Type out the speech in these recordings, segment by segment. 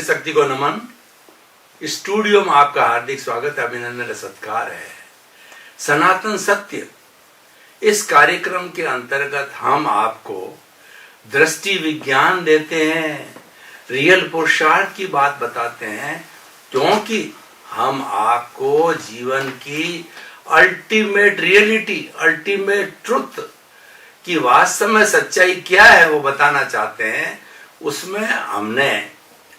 शक्ति को नमन। स्टूडियो में आपका हार्दिक स्वागत, अभिनंदन, सत्कार है। सनातन सत्य इस कार्यक्रम के अंतर्गत हम आपको दृष्टि विज्ञान देते हैं, रियल पुरुषार्थ की बात बताते हैं, क्योंकि हम आपको जीवन की अल्टीमेट रियलिटी, अल्टीमेट ट्रुथ की वास्तव में सच्चाई क्या है वो बताना चाहते हैं। उसमें हमने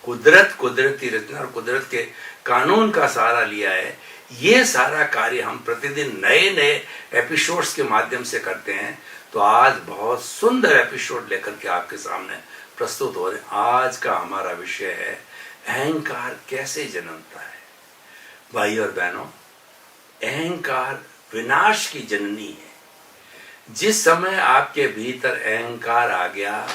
कुदरती रचना और कुदरत के कानून का सहारा लिया है। ये सारा कार्य हम प्रतिदिन नए नए एपिसोड्स के माध्यम से करते हैं। तो आज बहुत सुंदर एपिसोड लेकर के आपके सामने प्रस्तुत हो रहे हैं। आज का हमारा विषय है अहंकार कैसे जन्मता है। भाई और बहनों, अहंकार विनाश की जननी है। जिस समय आपके भीतर अहंकार आ गया,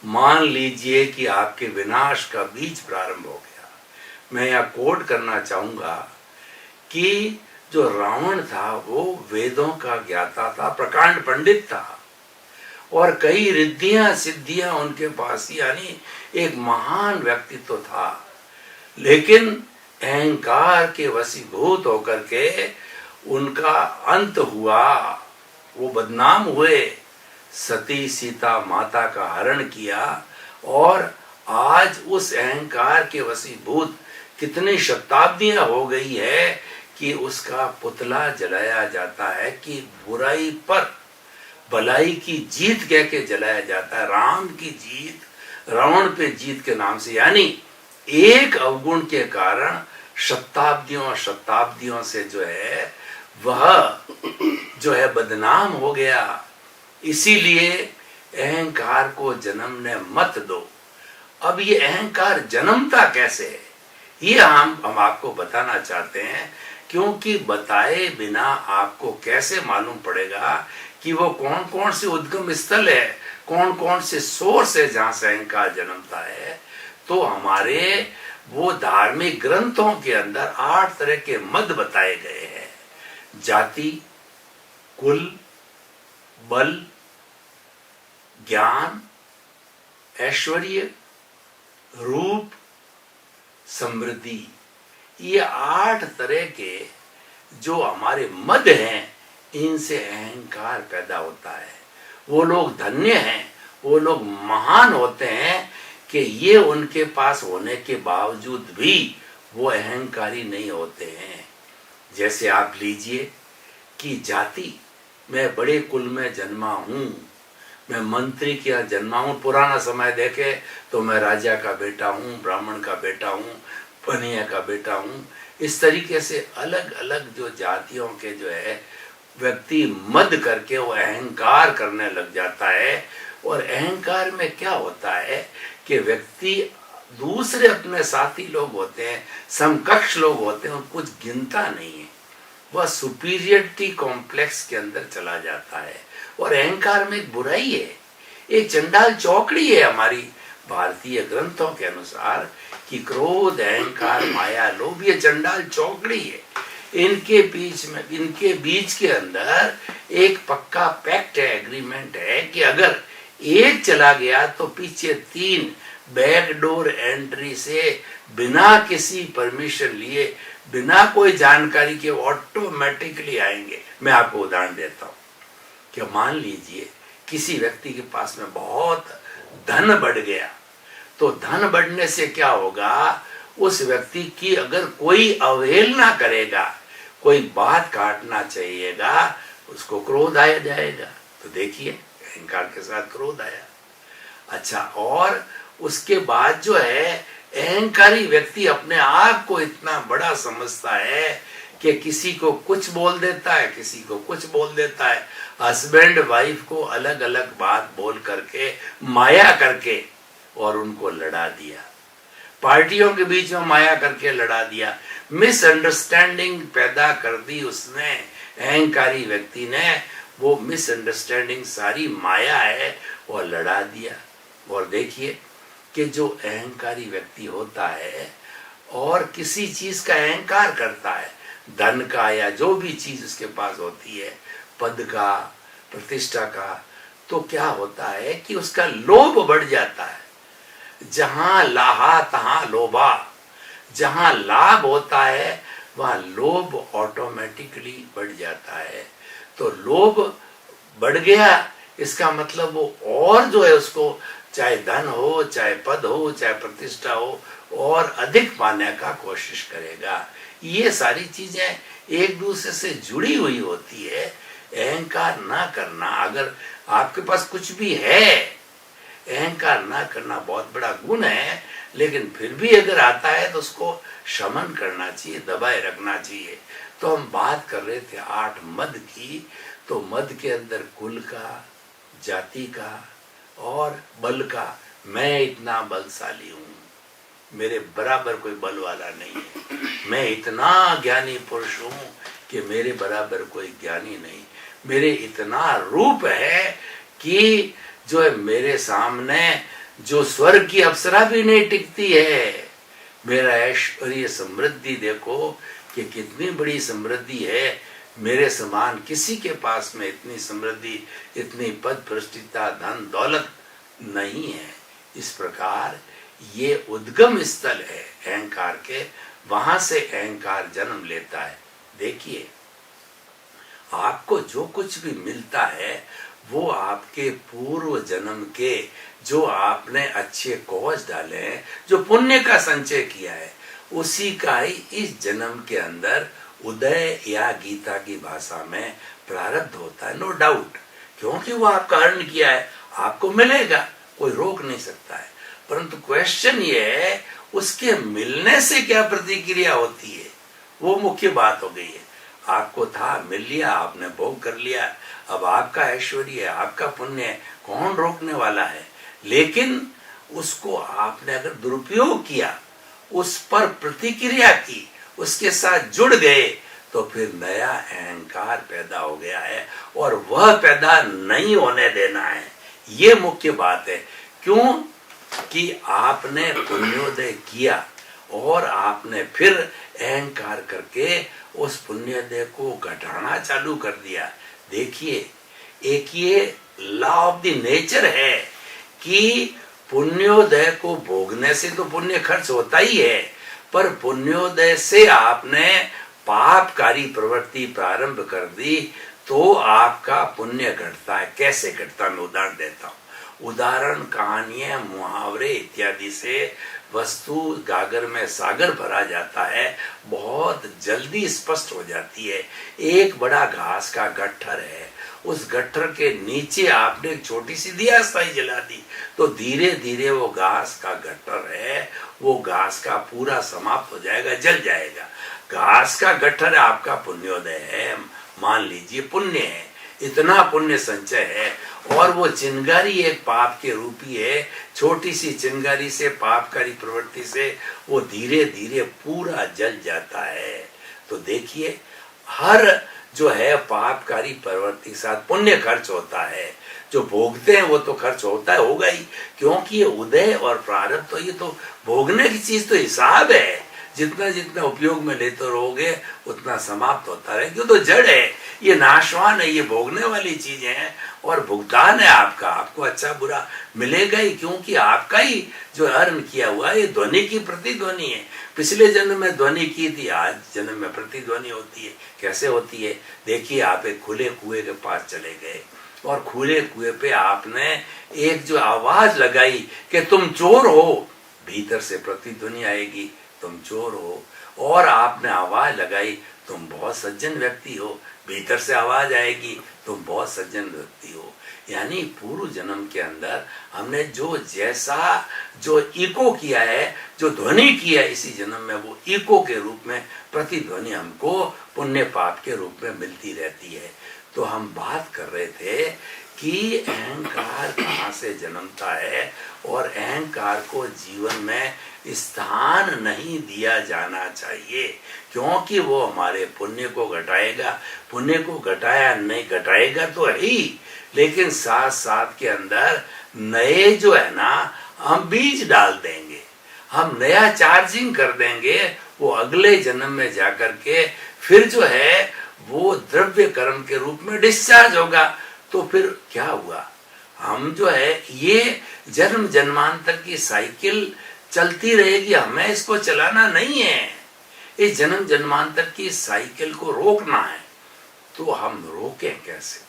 मान लीजिए कि आपके विनाश का बीज प्रारंभ हो गया। मैं यह कोट करना चाहूंगा कि जो रावण था वो वेदों का ज्ञाता था, प्रकांड पंडित था और कई रिद्धियां सिद्धियां उनके पास, यानी एक महान व्यक्तित्व था। लेकिन अहंकार के वशीभूत होकर के उनका अंत हुआ, वो बदनाम हुए, सती सीता माता का हरण किया। और आज उस अहंकार के वशीभूत कितनी शताब्दियां हो गई है कि उसका पुतला जलाया जाता है, कि बुराई पर भलाई की जीत कह के जलाया जाता है। राम की जीत रावण पे जीत के नाम से, यानी एक अवगुण के कारण शताब्दियों से जो है वह जो है बदनाम हो गया। इसीलिए अहंकार को जन्मने मत दो। अब ये अहंकार जन्मता कैसे है, ये हम आपको बताना चाहते हैं, क्योंकि बताए बिना आपको कैसे मालूम पड़ेगा कि वो कौन कौन से उद्गम स्थल है, कौन कौन से सोर्स है जहां से अहंकार जन्मता है। तो हमारे वो धार्मिक ग्रंथों के अंदर 8 तरह के मद बताए गए हैं। जाति, कुल, बल, ज्ञान, ऐश्वर्य, रूप, समृद्धि, ये 8 तरह के जो हमारे मद हैं, इनसे अहंकार पैदा होता है। वो लोग धन्य हैं, वो लोग महान होते हैं कि ये उनके पास होने के बावजूद भी वो अहंकारी नहीं होते हैं। जैसे आप लीजिए कि जाति, मैं बड़े कुल में जन्मा हूं, मैं मंत्री के यहाँ जन्मा हूं। पुराना समय देखे तो मैं राजा का बेटा हूं, ब्राह्मण का बेटा हूं, पनिया का बेटा हूं। इस तरीके से अलग अलग जो जातियों के जो है व्यक्ति मद करके वो अहंकार करने लग जाता है। और अहंकार में क्या होता है कि व्यक्ति दूसरे अपने साथी लोग होते हैं, समकक्ष लोग होते हैं, कुछ गिनता नहीं है, वह सुपीरियरिटी कॉम्प्लेक्स के अंदर चला जाता है। और अहंकार में एक बुराई है, एक चंडाल चौकड़ी है हमारी भारतीय ग्रंथों के अनुसार, कि क्रोध, अहंकार, माया, लोभ, ये चंडाल चौकड़ी है। इनके बीच के अंदर एक पक्का पैक्ट है, एग्रीमेंट है कि अगर एक चला गया तो पीछे 3 बैकडोर एंट्री से बिना किसी परमिशन लिए, बिना कोई जानकारी के ऑटोमेटिकली आएंगे। मैं आपको उदाहरण देता हूं कि मान लीजिए किसी व्यक्ति के पास में बहुत धन बढ़ गया, तो धन बढ़ने से क्या होगा, उस व्यक्ति की अगर कोई अवहेलना करेगा, कोई बात काटना चाहिएगा, उसको क्रोध आया जाएगा। तो देखिए अहंकार के साथ क्रोध आया। अच्छा, और उसके बाद जो है अहंकारी व्यक्ति अपने आप को इतना बड़ा समझता है कि किसी को कुछ बोल देता है, किसी को कुछ बोल देता है। हस्बैंड वाइफ को अलग अलग बात बोल करके, माया करके, और उनको लड़ा दिया। पार्टियों के बीच में माया करके लड़ा दिया, मिसअंडरस्टैंडिंग पैदा कर दी उसने, अहंकारी व्यक्ति ने। वो मिसअंडरस्टैंडिंग सारी माया है, वो लड़ा दिया। और देखिए कि जो अहंकारी व्यक्ति होता है और किसी चीज का अहंकार करता है, धन का या जो भी चीज उसके पास होती है, पद का, प्रतिष्ठा का, तो क्या होता है कि उसका लोभ बढ़ जाता है। जहां लाहा तहां लोभा, जहां लाभ होता है वहां लोभ ऑटोमेटिकली बढ़ जाता है। तो लोभ बढ़ गया, इसका मतलब वो और जो है उसको चाहे धन हो, चाहे पद हो, चाहे प्रतिष्ठा हो, और अधिक पाने का कोशिश करेगा। ये सारी चीजें एक दूसरे से जुड़ी हुई होती है। अहंकार ना करना, अगर आपके पास कुछ भी है, अहंकार ना करना बहुत बड़ा गुण है, लेकिन फिर भी अगर आता है तो उसको शमन करना चाहिए, दबाए रखना चाहिए। तो हम बात कर रहे थे 8 मद की। तो मद के अंदर कुल का, जाति का और बल का। मैं इतना बलशाली हूं, मेरे बराबर कोई बल वाला नहीं है। मैं इतना ज्ञानी पुरुष हूं कि मेरे बराबर कोई ज्ञानी नहीं। मेरे इतना रूप है कि जो है मेरे सामने जो स्वर्ग की अप्सरा भी नहीं टिकती है। मेरा ऐश्वर्य समृद्धि देखो कि कितनी बड़ी समृद्धि है। मेरे समान किसी के पास में इतनी समृद्धि, इतनी पद प्रतिष्ठा, धन दौलत नहीं है। इस प्रकार ये उद्गम स्थल है अहंकार के, वहां से अहंकार जन्म लेता है। देखिए, आपको जो कुछ भी मिलता है वो आपके पूर्व जन्म के जो आपने अच्छे कौज डाले हैं, जो पुण्य का संचय किया है, उसी का ही इस जन्म के अंदर उदय या गीता की भाषा में प्रारब्ध होता है। नो डाउट, क्योंकि वो आपका अर्न किया है, आपको मिलेगा, कोई रोक नहीं सकता है। परंतु क्वेश्चन ये है उसके मिलने से क्या प्रतिक्रिया होती है, वो मुख्य बात हो गई है। आपको था, मिल लिया, आपने भोग कर लिया, अब आपका ऐश्वर्य है, आपका पुण्य है, कौन रोकने वाला है। लेकिन उसको आपने अगर दुरुपयोग किया, उस पर प्रतिक्रिया की, उसके साथ जुड़ गए, तो फिर नया अहंकार पैदा हो गया है और वह पैदा नहीं होने देना है। ये मुख्य बात है। क्यों कि आपने पुण्योदय किया और आपने फिर अहंकार करके उस पुण्योदय को घटाना चालू कर दिया। देखिए, एक ये लॉ ऑफ द नेचर है कि पुण्योदय को भोगने से तो पुण्य खर्च होता ही है, पर पुण्योदय से आपने पापकारी प्रवृत्ति प्रारंभ कर दी तो आपका पुण्य घटता है। कैसे घटता है, मैं उदाहरण देता हूं। उदाहरण कहानियां, मुहावरे इत्यादि से वस्तु गागर में सागर भरा जाता है, बहुत जल्दी स्पष्ट हो जाती है। एक बड़ा घास का गट्ठर है, उस गट्ठर के नीचे आपने एक छोटी सी दिया स्थाई जला दी, तो धीरे धीरे वो घास का गट्ठर है, वो घास का पूरा समाप्त हो जाएगा, जल जाएगा। घास का गट्ठर आपका पुण्योदय है, मान लीजिए पुण्य है, इतना पुण्य संचय है, और वो चिंगारी एक पाप के रूपी है। छोटी सी चिंगारी से, पापकारी प्रवृत्ति से वो धीरे धीरे पूरा जल जाता है। तो देखिए, हर जो है पापकारी प्रवृत्ति के साथ पुण्य खर्च होता है। जो भोगते हैं वो तो खर्च होता है, होगा ही, क्योंकि ये उदय और प्रारब्ध तो ये तो भोगने की चीज, तो हिसाब है। जितना जितना उपयोग में लेते रहोगे उतना समाप्त होता रहे, क्यों तो जड़ है, ये नाशवान है, ये भोगने वाली चीजें हैं, और भुगतान है आपका, आपको अच्छा बुरा मिलेगा ही, क्योंकि आपका ही जो अर्न किया हुआ है, ये ध्वनि की प्रतिध्वनि है। पिछले जन्म में ध्वनि की थी, आज जन्म में प्रतिध्वनि होती है। कैसे होती है, देखिए, आप एक खुले कुएं के पास चले गए और खुले कुएं पे आपने एक जो आवाज लगाई कि तुम चोर हो, भीतर से प्रतिध्वनि आएगी, तुम चोर हो। और आपने आवाज लगाई, तुम बहुत सज्जन व्यक्ति हो, भीतर से आवाज आएगी, तुम बहुत सज्जन व्यक्ति हो। यानी पूर्व जन्म के अंदर हमने जो जैसा जो इको किया है, जो ध्वनि किया है, इसी जन्म में वो इको के रूप में प्रतिध्वनि हमको पुण्य पाप के रूप में मिलती रहती है। तो हम बात कर रहे थे कि अहंकार कहाँ से जन्मता है, और अहंकार को जीवन में स्थान नहीं दिया जाना चाहिए, क्योंकि वो हमारे पुण्य को घटाएगा। पुण्य को घटाया नहीं, घटाएगा तो है ही, लेकिन साथ साथ के अंदर नए जो है ना, हम बीज डाल देंगे, हम नया चार्जिंग कर देंगे, वो अगले जन्म में जाकर के फिर जो है वो द्रव्य कर्म के रूप में डिस्चार्ज होगा। तो फिर क्या हुआ, हम जो है ये जन्म जन्मांतर की साइकिल चलती रहेगी, हमें इसको चलाना नहीं है। इस जन्म जन्मांतर की साइकिल को रोकना है। तो हम रोकें कैसे?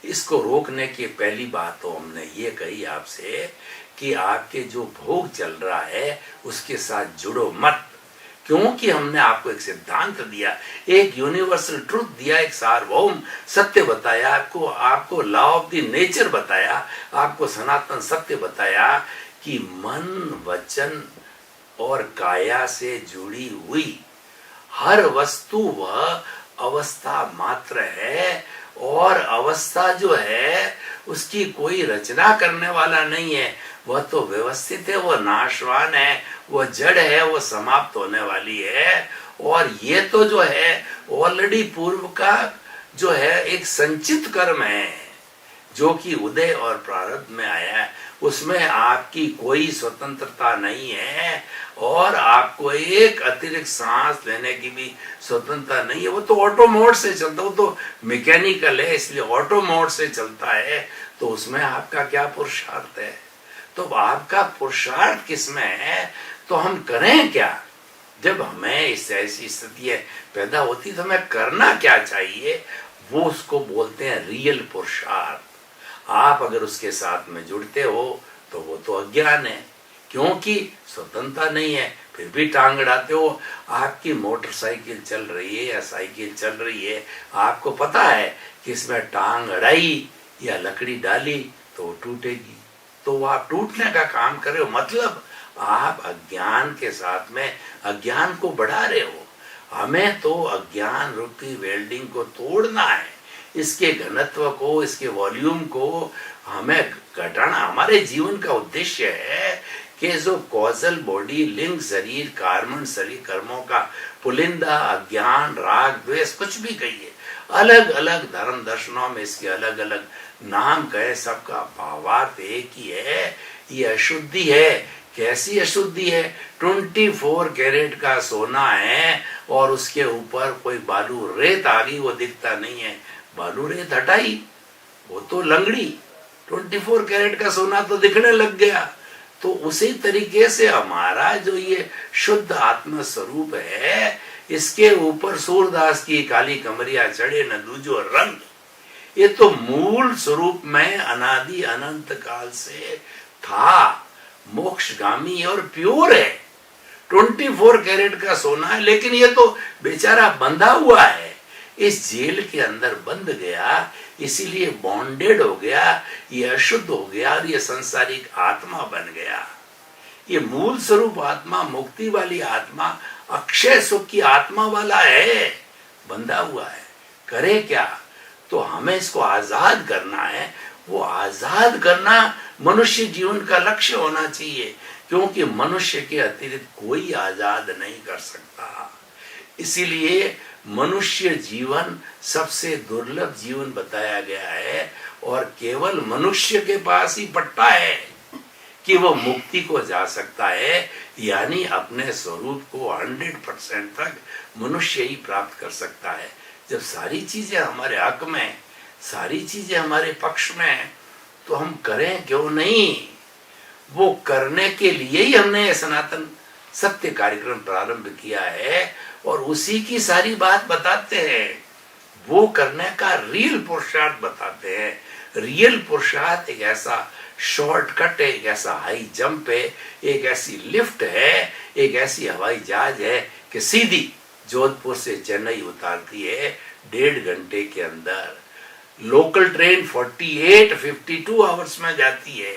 इसको रोकने की पहली बात तो हमने ये कही आपसे कि आपके जो भोग चल रहा है उसके साथ जुड़ो मत, क्योंकि हमने आपको एक सिद्धांत दिया, एक यूनिवर्सल ट्रुथ दिया, एक सार्वभौम सत्य बताया, आपको लॉ ऑफ द नेचर बताया, आपको सनातन सत्य बताया कि मन वचन और काया से जुड़ी हुई हर वस्तु वह अवस्था मात्र है, और अवस्था जो है उसकी कोई रचना करने वाला नहीं है, वह तो व्यवस्थित है, वह नाशवान है, वह जड़ है, वह समाप्त होने वाली है। और ये तो जो है ऑलरेडी पूर्व का जो है एक संचित कर्म है जो कि उदय और प्रारब्ध में आया है, उसमें आपकी कोई स्वतंत्रता नहीं है और आपको एक अतिरिक्त सांस लेने की भी स्वतंत्रता नहीं है। वो तो ऑटो मोड से चलता है, वो तो मैकेनिकल है, इसलिए ऑटो मोड से चलता है। तो उसमें आपका क्या पुरुषार्थ है? तो आपका पुरुषार्थ किसमें है? तो हम करें क्या? जब हमें इस ऐसी स्थिति पैदा होती तो हमें करना क्या चाहिए? वो उसको बोलते हैं रियल पुरुषार्थ। आप अगर उसके साथ में जुड़ते हो तो वो तो अज्ञान है, क्योंकि स्वतंत्रता नहीं है, फिर भी टांग अड़ाते हो। आपकी मोटरसाइकिल चल रही है या साइकिल चल रही है, आपको पता है कि इसमें टांग अड़ाई या लकड़ी डाली तो वो टूटेगी, तो वो आप टूटने का काम कर रहे हो, मतलब आप अज्ञान के साथ में अज्ञान को बढ़ा रहे हो। हमें तो अज्ञान रूपी वेल्डिंग को तोड़ना है, इसके घनत्व को, इसके वॉल्यूम को हमें घटाना। हमारे जीवन का उद्देश्य है कि जो कॉजल बॉडी, लिंग शरीर, कार्मण शरीर, कर्मों का पुलिंदा, अज्ञान, राग, द्वेष, कुछ भी कहिए, अलग अलग धर्म दर्शनों में इसके अलग अलग नाम कहे, सबका भावार्थ एक ही है, ये अशुद्धि है। कैसी अशुद्धि है? 24 कैरेट का सोना है और उसके ऊपर कोई बालू रेत आ गई, वो दिखता नहीं है, बालू रेत हटाई, वो तो लंगड़ी। 24 कैरेट का सोना तो दिखने लग गया। तो उसी तरीके से हमारा जो ये शुद्ध आत्म स्वरूप है, इसके ऊपर सूरदास की काली कमरिया चढ़े न दूजो रंग, ये तो मूल स्वरूप में अनादि अनंत काल से था, मोक्षगामी और प्योर है। 24 कैरेट का सोना है, लेकिन ये तो बेचारा बंधा हुआ है, इस जेल के अंदर बंध गया, इसीलिए बॉन्डेड हो गया, ये अशुद्ध हो गया और ये संसारिक आत्मा बन गया। ये मूल स्वरूप आत्मा, मुक्ति वाली आत्मा, अक्षय सुख की आत्मा वाला है, बंधा हुआ है। करे क्या? तो हमें इसको आजाद करना है। वो आजाद करना मनुष्य जीवन का लक्ष्य होना चाहिए, क्योंकि मनुष्य के अतिरिक्त कोई आजाद नहीं कर सकता। इसीलिए मनुष्य जीवन सबसे दुर्लभ जीवन बताया गया है और केवल मनुष्य के पास ही पट्टा है कि वो मुक्ति को जा सकता है, यानी अपने स्वरूप को 100% तक मनुष्य ही प्राप्त कर सकता है। जब सारी चीजें हमारे हक में, सारी चीजें हमारे पक्ष में, तो हम करें क्यों नहीं? वो करने के लिए ही हमने सनातन सत्य कार्यक्रम प्रारंभ किया है और उसी की सारी बात बताते हैं। वो करने का रियल पुरुषार्थ बताते हैं। रियल पुरुषार्थ एक ऐसा शॉर्टकट है, एक ऐसा हाई जंप है, एक ऐसी लिफ्ट है, एक ऐसी हवाई जहाज है कि सीधी जोधपुर से चेन्नई उतारती है 1.5 घंटे के अंदर। लोकल ट्रेन 52 आवर्स में जाती है,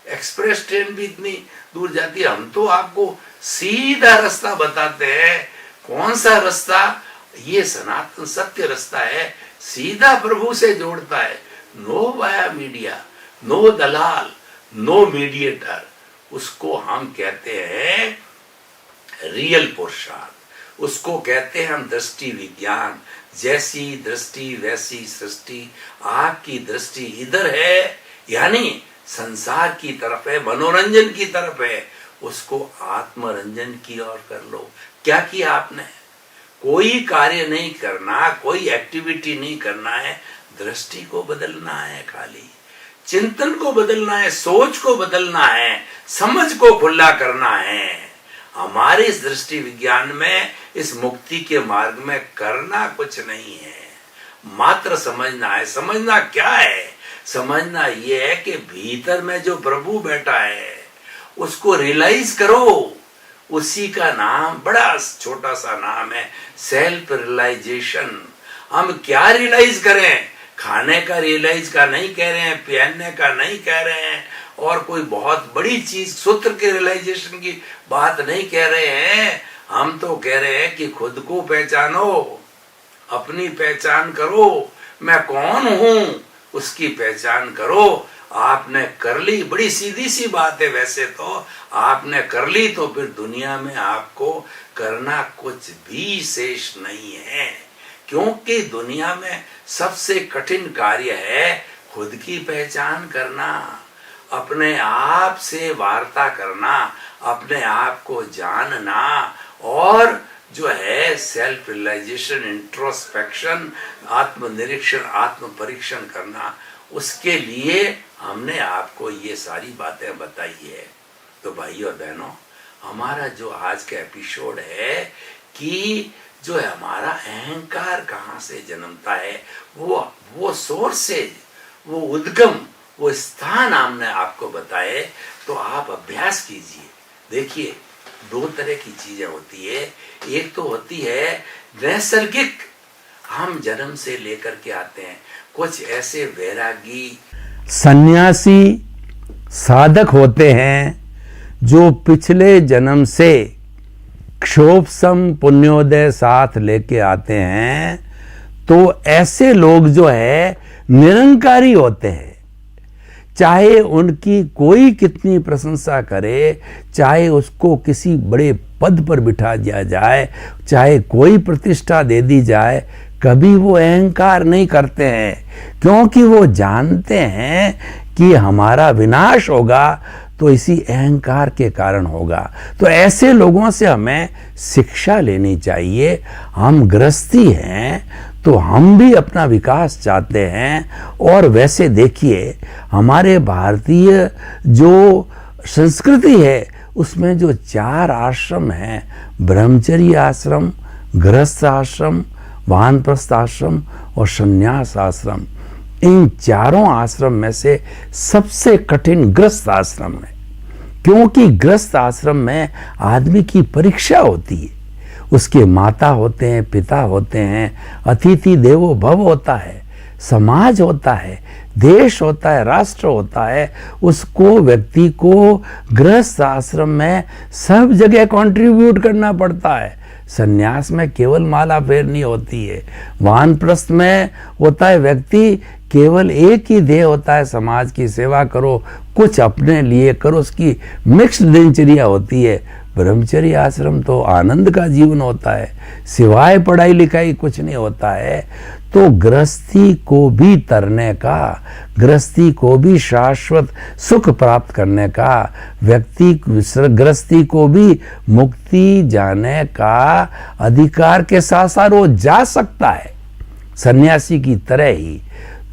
एक्सप्रेस ट्रेन भी इतनी दूर जाती है। हम तो आपको सीधा रास्ता बताते हैं। कौन सा रास्ता? ये सनातन सत्य रास्ता है, सीधा प्रभु से जोड़ता है। नो वाया मीडिया, नो दलाल, नो मीडिएटर। उसको हम कहते हैं रियल पुरुषार्थ, उसको कहते हैं हम दृष्टि विज्ञान। जैसी दृष्टि वैसी सृष्टि। आपकी दृष्टि इधर है, यानी संसार की तरफ है, मनोरंजन की तरफ है, उसको आत्मरंजन की ओर कर लो। क्या किया आपने? कोई कार्य नहीं करना, कोई एक्टिविटी नहीं करना है, दृष्टि को बदलना है खाली। चिंतन को बदलना है, सोच को बदलना है, समझ को खुला करना है। हमारे इस दृष्टि विज्ञान में, इस मुक्ति के मार्ग में करना कुछ नहीं है, मात्र समझना है। समझना क्या है? समझना यह है कि भीतर में जो प्रभु बैठा है उसको रियलाइज करो। उसी का नाम, बड़ा छोटा सा नाम है, सेल्फ रियलाइजेशन। हम क्या रियलाइज करें? खाने का रियलाइज का नहीं कह रहे हैं, पहनने का नहीं कह रहे हैं, और कोई बहुत बड़ी चीज सूत्र के रियलाइजेशन की बात नहीं कह रहे हैं। हम तो कह रहे हैं कि खुद को पहचानो, अपनी पहचान करो, मैं कौन हूं उसकी पहचान करो। आपने कर ली, बड़ी सीधी सी बात है वैसे तो, आपने कर ली तो फिर दुनिया में आपको करना कुछ भी शेष नहीं है, क्योंकि दुनिया में सबसे कठिन कार्य है खुद की पहचान करना, अपने आप से वार्ता करना, अपने आप को जानना, और जो है सेल्फ रियलाइजेशन, इंट्रोस्पेक्शन, आत्मनिरीक्षण, आत्म परीक्षण करना। उसके लिए हमने आपको ये सारी बातें बताई है। तो भाइयों और बहनों, हमारा जो आज का एपिसोड है कि जो है हमारा अहंकार कहाँ से जन्मता है, वो सोर्सेज, वो उद्गम, वो स्थान हमने आपको बताए। तो आप अभ्यास कीजिए। देखिए, दो तरह की चीजें होती है। एक तो होती है नैसर्गिक, हम जन्म से लेकर के आते हैं। कुछ ऐसे वैरागी सन्यासी साधक होते हैं जो पिछले जन्म से क्षोभ सम पुण्योदय साथ लेके आते हैं। तो ऐसे लोग जो है निरंकारी होते हैं। चाहे उनकी कोई कितनी प्रशंसा करे, चाहे उसको किसी बड़े पद पर बिठा दिया जाए, चाहे कोई प्रतिष्ठा दे दी जाए, कभी वो अहंकार नहीं करते हैं, क्योंकि वो जानते हैं कि हमारा विनाश होगा तो इसी अहंकार के कारण होगा। तो ऐसे लोगों से हमें शिक्षा लेनी चाहिए। हम गृहस्थी हैं तो हम भी अपना विकास चाहते हैं। और वैसे देखिए, हमारे भारतीय जो संस्कृति है उसमें जो 4 आश्रम हैं, ब्रह्मचर्य आश्रम, गृहस्थ आश्रम, वानप्रस्थ आश्रम और संन्यास आश्रम, इन चारों आश्रम में से सबसे कठिन गृहस्थ आश्रम है, क्योंकि गृहस्थ आश्रम में आदमी की परीक्षा होती है। उसके माता होते हैं, पिता होते हैं, अतिथि देवो भव होता है, समाज होता है, देश होता है, राष्ट्र होता है। उसको, व्यक्ति को गृहस्थ आश्रम में सब जगह कंट्रीब्यूट करना पड़ता है। संन्यास में केवल माला फेरनी होती है। वानप्रस्थ में होता है व्यक्ति केवल एक ही ध्येय होता है, समाज की सेवा करो, कुछ अपने लिए करो, उसकी मिक्स्ड दिनचर्या होती है। ब्रह्मचर्य आश्रम तो आनंद का जीवन होता है, सिवाय पढ़ाई लिखाई कुछ नहीं होता है। तो गृहस्थी को भी तरने का, गृहस्थी को भी शाश्वत सुख प्राप्त करने का, व्यक्ति गृहस्थी को भी मुक्ति जाने का अधिकार के साथ साथ वो जा सकता है सन्यासी की तरह ही।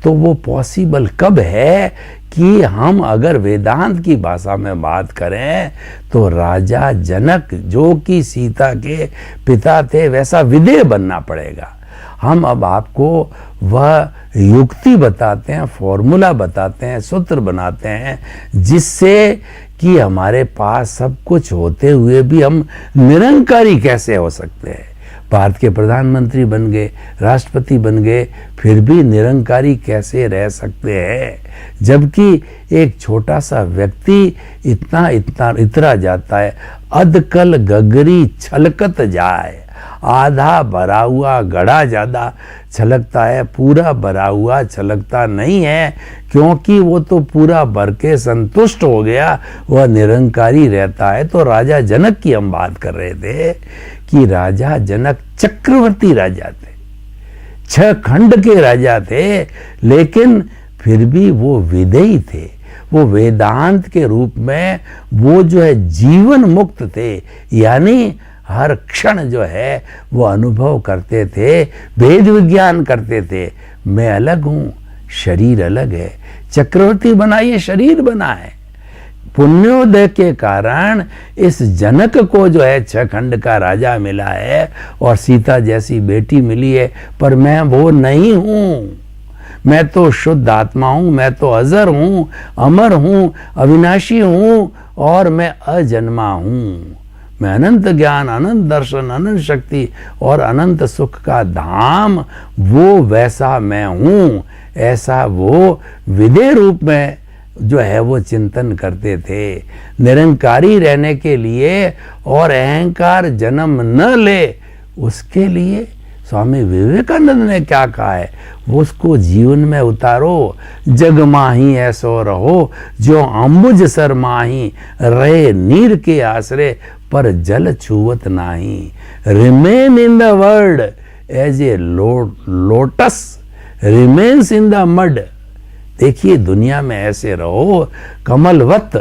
तो वो पॉसिबल कब है कि हम अगर वेदांत की भाषा में बात करें तो राजा जनक जो कि सीता के पिता थे, वैसा विदेह बनना पड़ेगा। हम अब आपको वह युक्ति बताते हैं, फॉर्मूला बताते हैं, सूत्र बनाते हैं, जिससे कि हमारे पास सब कुछ होते हुए भी हम निरंकारी कैसे हो सकते हैं। भारत के प्रधानमंत्री बन गए, राष्ट्रपति बन गए, फिर भी निरंकारी कैसे रह सकते हैं, जबकि एक छोटा सा व्यक्ति इतना जाता है। अधकल गगरी छलकत जाए, आधा भरा हुआ घड़ा ज्यादा छलकता है, पूरा भरा हुआ छलकता नहीं है, क्योंकि वो तो पूरा भर के संतुष्ट हो गया, वह निरंकारी रहता है। तो राजा जनक की हम बात कर रहे थे कि राजा जनक चक्रवर्ती राजा थे, 6 खंड के राजा थे, लेकिन फिर भी वो विदेही थे। वो वेदांत के रूप में वो जो है जीवन मुक्त थे, यानी हर क्षण जो है वो अनुभव करते थे, वेद विज्ञान करते थे। मैं अलग हूँ, शरीर अलग है, चक्रवर्ती बना, ये शरीर बना है। पुण्योदय के कारण इस जनक को जो है 6 खंड का राजा मिला है और सीता जैसी बेटी मिली है, पर मैं वो नहीं हूं। मैं तो शुद्ध आत्मा हूं, मैं तो अजर हूं, अमर हूं, अविनाशी हूं और मैं अजन्मा हूं। मैं अनंत ज्ञान, अनंत दर्शन, अनंत शक्ति और अनंत सुख का धाम, वो वैसा मैं हूं। ऐसा वो विदेह रूप में जो है वो चिंतन करते थे। निरंकारी रहने के लिए और अहंकार जन्म न ले, उसके लिए स्वामी विवेकानंद ने क्या कहा है, वो उसको जीवन में उतारो। जग माही ऐसो रहो, जो अम्बुज सर माही, रहे नीर के आश्रय, पर जल छुवत नाही। Remain in the world as a lotus remains in the mud. देखिए, दुनिया में ऐसे रहो कमलवत।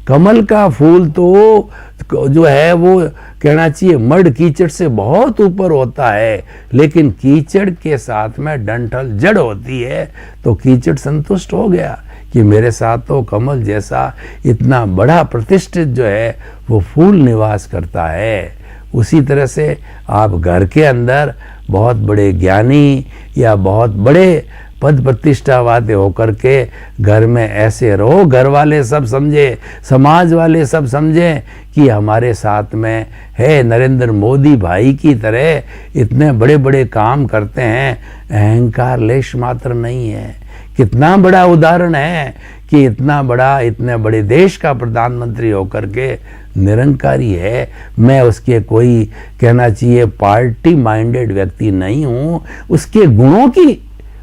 कमल का फूल तो जो है वो कहना चाहिए मड, कीचड़ से बहुत ऊपर होता है, लेकिन कीचड़ के साथ में डंठल जड़ होती है, तो कीचड़ संतुष्ट हो गया कि मेरे साथ तो कमल जैसा इतना बड़ा प्रतिष्ठित जो है वो फूल निवास करता है। उसी तरह से आप घर के अंदर बहुत बड़े ज्ञानी या बहुत बड़े पद प्रतिष्ठा वाले होकर के घर में ऐसे रहो, घर वाले सब समझे, समाज वाले सब समझें कि हमारे साथ में है। नरेंद्र मोदी भाई की तरह इतने बड़े बड़े काम करते हैं, अहंकार लेश मात्र नहीं है। कितना बड़ा उदाहरण है कि इतने बड़े देश का प्रधानमंत्री होकर के निरंकारी है। मैं उसके कोई कहना चाहिए पार्टी माइंडेड व्यक्ति नहीं हूँ, उसके गुणों की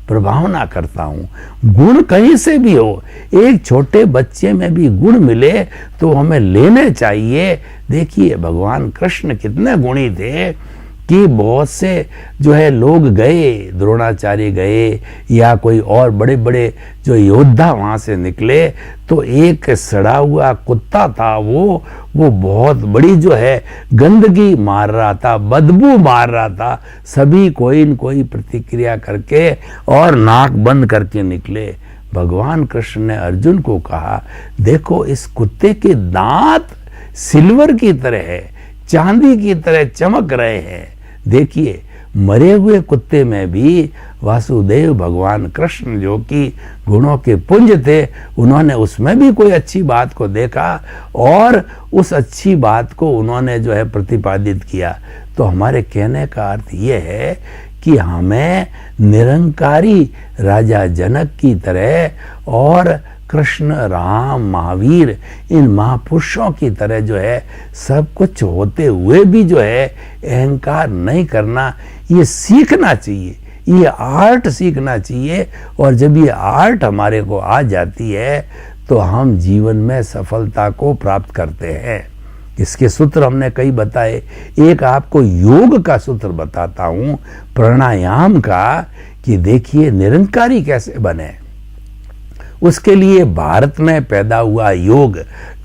प्रभावना करता हूँ। गुण कहीं से भी हो, एक छोटे बच्चे में भी गुण मिले तो हमें लेने चाहिए। देखिए, भगवान कृष्ण कितने गुणी थे कि बहुत से जो है लोग गए, द्रोणाचार्य गए या कोई और बड़े बड़े जो योद्धा वहाँ से निकले, तो एक सड़ा हुआ कुत्ता था, वो बहुत बड़ी जो है गंदगी मार रहा था, बदबू मार रहा था। सभी कोई न कोई प्रतिक्रिया करके और नाक बंद करके निकले। भगवान कृष्ण ने अर्जुन को कहा, देखो इस कुत्ते के दांत सिल्वर की तरह है, चांदी की तरह चमक रहे हैं। देखिए, मरे हुए कुत्ते में भी वासुदेव भगवान कृष्ण जो कि गुणों के पुंज थे, उन्होंने उसमें भी कोई अच्छी बात को देखा और उस अच्छी बात को उन्होंने जो है प्रतिपादित किया। तो हमारे कहने का अर्थ ये है कि हमें निरंकारी राजा जनक की तरह और कृष्ण, राम, महावीर, इन महापुरुषों की तरह जो है सब कुछ होते हुए भी जो है अहंकार नहीं करना, ये सीखना चाहिए, ये आर्ट सीखना चाहिए। और जब ये आर्ट हमारे को आ जाती है तो हम जीवन में सफलता को प्राप्त करते हैं। इसके सूत्र हमने कई बताए। एक आपको योग का सूत्र बताता हूँ, प्राणायाम का, कि देखिए निरंकारी कैसे बने। उसके लिए भारत में पैदा हुआ योग,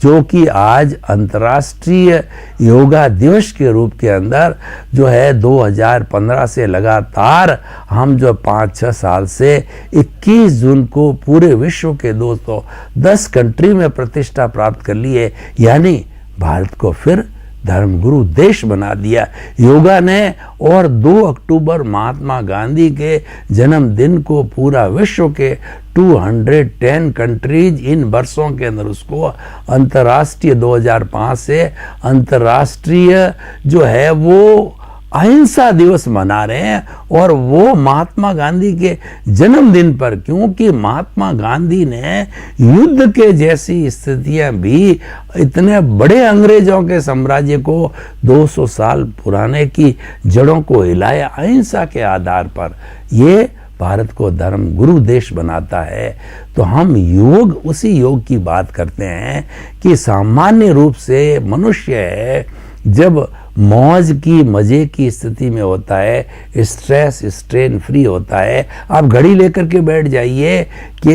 जो कि आज अंतर्राष्ट्रीय योगा दिवस के रूप के अंदर जो है 2015 से लगातार हम जो 5-6 साल से 21 जून को पूरे विश्व के 210 कंट्री में प्रतिष्ठा प्राप्त कर ली है। यानी भारत को फिर धर्मगुरु देश बना दिया योगा ने। और 2 अक्टूबर महात्मा गांधी के जन्मदिन को पूरा विश्व के 210 कंट्रीज इन वर्षों के अंदर उसको अंतर्राष्ट्रीय 2005 से अंतर्राष्ट्रीय जो है वो अहिंसा दिवस मना रहे हैं। और वो महात्मा गांधी के जन्मदिन पर, क्योंकि महात्मा गांधी ने युद्ध के जैसी स्थितियां भी इतने बड़े अंग्रेजों के साम्राज्य को 200 साल पुराने की जड़ों को हिलाया अहिंसा के आधार पर। ये भारत को धर्म गुरु देश बनाता है। तो हम योग, उसी योग की बात करते हैं कि सामान्य रूप से मनुष्य है, जब मौज की मजे की स्थिति में होता है, स्ट्रेस स्ट्रेन फ्री होता है। आप घड़ी लेकर के बैठ जाइए कि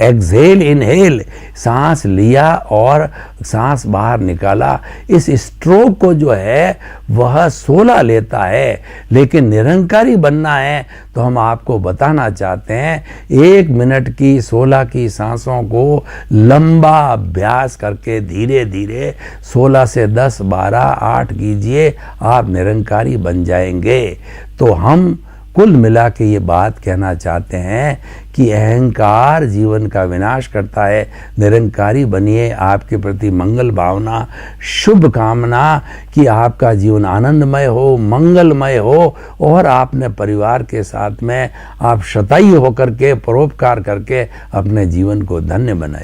एक्सहेल इनहेल, सांस लिया और सांस बाहर निकाला। इस स्ट्रोक को जो है वह 16 लेता है, लेकिन निरंकारी बनना है तो हम आपको बताना चाहते हैं 1 मिनट की 16 की सांसों को लंबा अभ्यास करके धीरे धीरे 16 से 10, 12, 8 कीजिए, आप निरंकारी बन जाएंगे। तो हम कुल मिला के ये बात कहना चाहते हैं कि अहंकार जीवन का विनाश करता है। निरंकारी बनिए, आपके प्रति मंगल भावना, शुभ कामना कि आपका जीवन आनंदमय हो, मंगलमय हो और आपने परिवार के साथ में आप शतायु होकर के परोपकार करके अपने जीवन को धन्य बनाए।